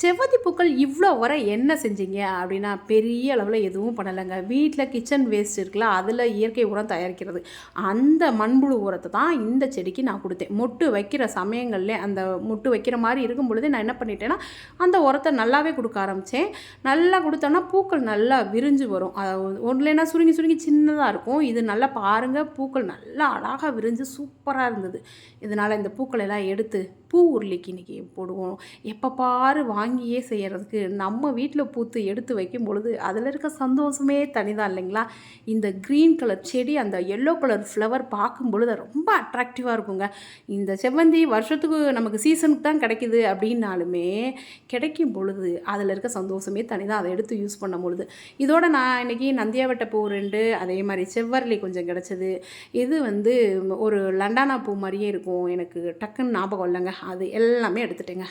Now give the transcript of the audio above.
செவ்வந்தி பூக்கள் இவ்வளோ வர என்ன செஞ்சீங்க அப்படின்னா, பெரிய அளவில் எதுவும் பண்ணலைங்க. வீட்டில் கிச்சன் வேஸ்ட் இருக்குல்ல, அதில் இயற்கை உரம் தயாரிக்கிறது. அந்த மண்புழு உரத்தை தான் இந்த செடிக்கு நான் கொடுத்தேன். மொட்டு வைக்கிற சமயங்கள்லே அந்த மொட்டு வைக்கிற மாதிரி இருக்கும் பொழுது நான் என்ன பண்ணிட்டேன்னா, அந்த உரத்தை நல்லாவே கொடுக்க ஆரம்பித்தேன். நல்லா கொடுத்தோன்னா பூக்கள் நல்லா விரிஞ்சு வரும். ஒன்றுலேனா சுருங்கி சுருங்கி சின்னதாக இருக்கும். இது நல்லா பாருங்கள், பூக்கள் நல்லா அழகாக விரிஞ்சு சூப்பராக இருந்தது. இதனால் இந்த பூக்களை எல்லாம் எடுத்து பூ உருளைக்கு இன்றைக்கி போடுவோம். எப்போ பாரு வாங்கியே செய்கிறதுக்கு நம்ம வீட்டில் பூத்து எடுத்து வைக்கும் பொழுது அதில் இருக்க சந்தோஷமே தனிதான் இல்லைங்களா? இந்த க்ரீன் கலர் செடி, அந்த எல்லோ கலர் ஃப்ளவர் பார்க்கும் பொழுது ரொம்ப அட்ராக்டிவாக இருக்குங்க. இந்த செவ்வந்தி வருஷத்துக்கு நமக்கு சீசனுக்கு தான் கிடைக்கிது அப்படின்னாலுமே, கிடைக்கும் பொழுது அதில் இருக்க சந்தோஷமே தனிதான். அதை எடுத்து யூஸ் பண்ணும் பொழுது இதோட நான் இன்றைக்கி நந்தியாவட்டை பூ 2, அதே மாதிரி செவ்வரளி கொஞ்சம் கிடச்சிது. இது ஒரு லண்டானா பூ மாதிரியே இருக்கும், எனக்கு டக்குன்னு ஞாபகம் இல்லைங்க. அது எல்லாமே எடுத்துட்டேங்க.